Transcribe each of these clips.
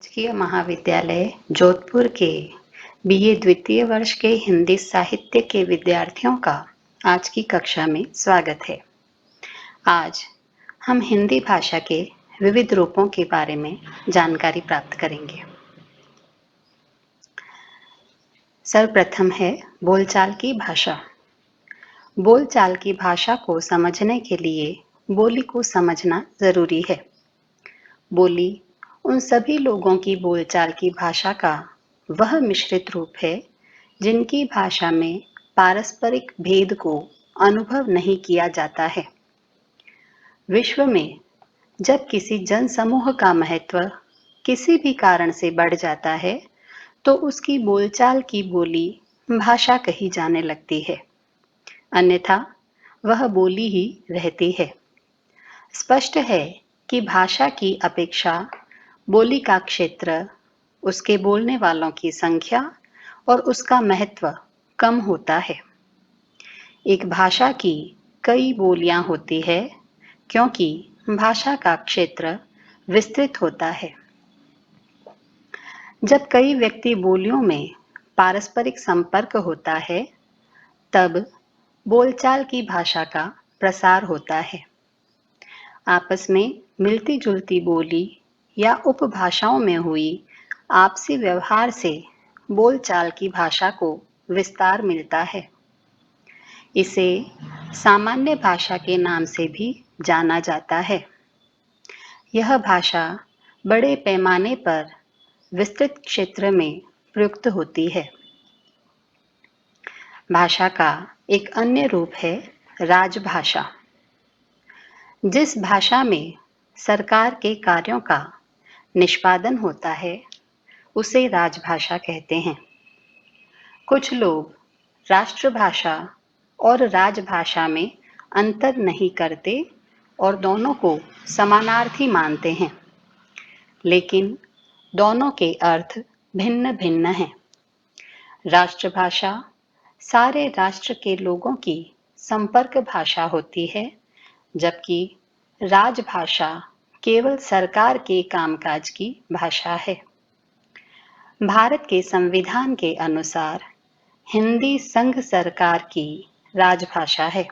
राजकीय महाविद्यालय जोधपुर के बीए द्वितीय वर्ष के हिंदी साहित्य के विद्यार्थियों का आज की कक्षा में स्वागत है। आज हम हिंदी भाषा के विविध रूपों के बारे में जानकारी प्राप्त करेंगे। सर्वप्रथम है बोलचाल की भाषा। बोलचाल की भाषा को समझने के लिए बोली को समझना जरूरी है। बोली उन सभी लोगों की बोलचाल की भाषा का वह मिश्रित रूप है जिनकी भाषा में पारस्परिक भेद को अनुभव नहीं किया जाता है। विश्व में जब किसी जनसमूह का महत्व किसी भी कारण से बढ़ जाता है तो उसकी बोलचाल की बोली भाषा कही जाने लगती है, अन्यथा वह बोली ही रहती है। स्पष्ट है कि भाषा की अपेक्षा बोली का क्षेत्र, उसके बोलने वालों की संख्या और उसका महत्व कम होता है। एक भाषा की कई बोलियां होती है क्योंकि भाषा का क्षेत्र विस्तृत होता है। जब कई व्यक्ति बोलियों में पारस्परिक संपर्क होता है तब बोलचाल की भाषा का प्रसार होता है। आपस में मिलती जुलती बोली या उपभाषाओं में हुई आपसी व्यवहार से बोलचाल की भाषा को विस्तार मिलता है। इसे सामान्य भाषा के नाम से भी जाना जाता है। यह भाषा बड़े पैमाने पर विस्तृत क्षेत्र में प्रयुक्त होती है। भाषा का एक अन्य रूप है राजभाषा। जिस भाषा में सरकार के कार्यों का निष्पादन होता है उसे राजभाषा कहते हैं। कुछ लोग राष्ट्रभाषा और राजभाषा में अंतर नहीं करते और दोनों को समानार्थी मानते हैं, लेकिन दोनों के अर्थ भिन्न भिन्न हैं। राष्ट्रभाषा सारे राष्ट्र के लोगों की संपर्क भाषा होती है, जबकि राजभाषा केवल सरकार के कामकाज की भाषा है। भारत के संविधान के अनुसार हिंदी संघ सरकार की राजभाषा है।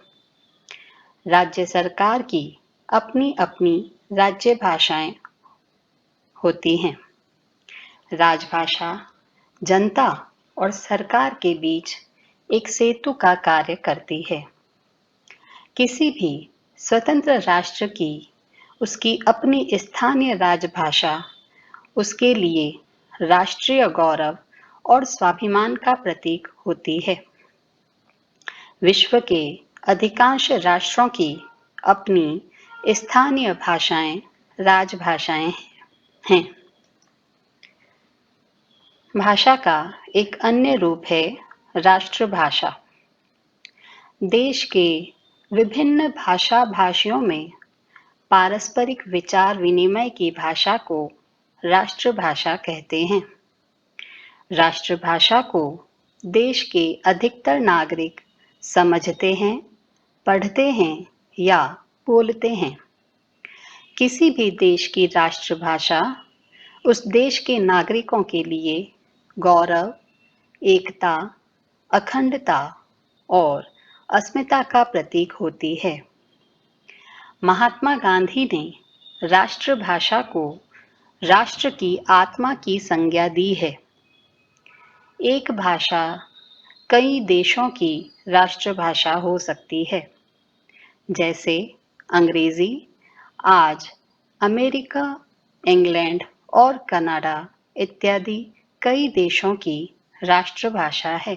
राज्य सरकार की अपनी अपनी राज्य भाषाएं होती हैं। राजभाषा जनता और सरकार के बीच एक सेतु का कार्य करती है। किसी भी स्वतंत्र राष्ट्र की उसकी अपनी स्थानीय राजभाषा उसके लिए राष्ट्रीय गौरव और स्वाभिमान का प्रतीक होती है। विश्व के अधिकांश राष्ट्रों की अपनी स्थानीय भाषाएं राजभाषाएं हैं। भाषा का एक अन्य रूप है राष्ट्रभाषा। देश के विभिन्न भाषा भाषियों में पारस्परिक विचार विनिमय की भाषा को राष्ट्रभाषा कहते हैं। राष्ट्रभाषा को देश के अधिकतर नागरिक समझते हैं, पढ़ते हैं या बोलते हैं। किसी भी देश की राष्ट्रभाषा उस देश के नागरिकों के लिए गौरव, एकता, अखंडता और अस्मिता का प्रतीक होती है। महात्मा गांधी ने राष्ट्रभाषा को राष्ट्र की आत्मा की संज्ञा दी है। एक भाषा कई देशों की राष्ट्रभाषा हो सकती है, जैसे अंग्रेजी आज अमेरिका, इंग्लैंड और कनाडा इत्यादि कई देशों की राष्ट्रभाषा है।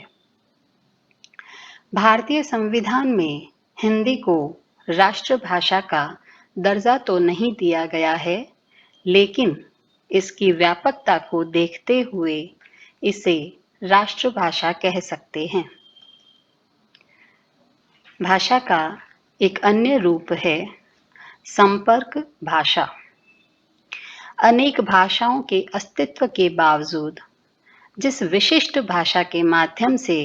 भारतीय संविधान में हिंदी को राष्ट्रभाषा का दर्जा तो नहीं दिया गया है, लेकिन इसकी व्यापकता को देखते हुए इसे राष्ट्रभाषा कह सकते हैं। भाषा का एक अन्य रूप है संपर्क भाषा। अनेक भाषाओं के अस्तित्व के बावजूद जिस विशिष्ट भाषा के माध्यम से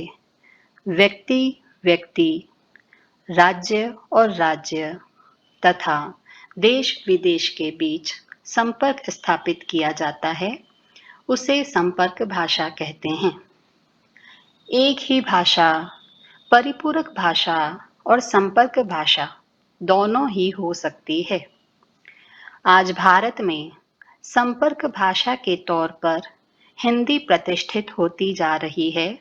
व्यक्ति, राज्य और राज्य तथा देश विदेश के बीच संपर्क स्थापित किया जाता है, उसे संपर्क भाषा कहते हैं। एक ही भाषा, परिपूरक भाषा और संपर्क भाषा दोनों ही हो सकती है। आज भारत में संपर्क भाषा के तौर पर हिंदी प्रतिष्ठित होती जा रही है,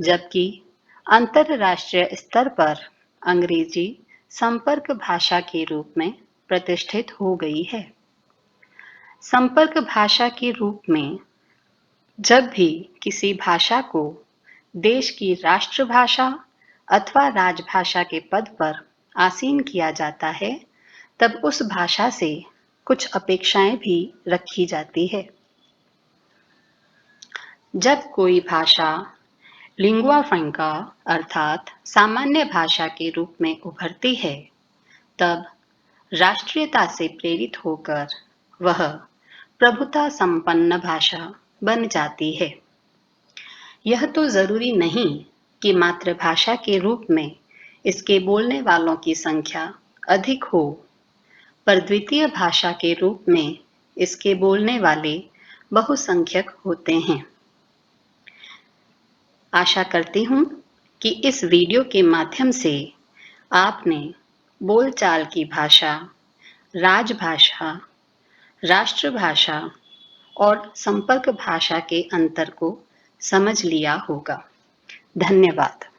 जबकि अंतरराष्ट्रीय स्तर पर अंग्रेजी संपर्क भाषा के रूप में प्रतिष्ठित हो गई है। संपर्क भाषा के रूप में जब भी किसी भाषा को देश की राष्ट्रभाषा अथवा राजभाषा के पद पर आसीन किया जाता है, तब उस भाषा से कुछ अपेक्षाएं भी रखी जाती है। जब कोई भाषा लिंगुआ फ्रैंका अर्थात सामान्य भाषा के रूप में उभरती है, तब राष्ट्रीयता से प्रेरित होकर वह प्रभुता संपन्न भाषा बन जाती है। यह तो जरूरी नहीं कि मातृभाषा के रूप में इसके बोलने वालों की संख्या अधिक हो, पर द्वितीय भाषा के रूप में इसके बोलने वाले बहुसंख्यक होते हैं। आशा करती हूँ कि इस वीडियो के माध्यम से आपने बोलचाल की भाषा, राजभाषा, राष्ट्रभाषा और संपर्क भाषा के अंतर को समझ लिया होगा। धन्यवाद।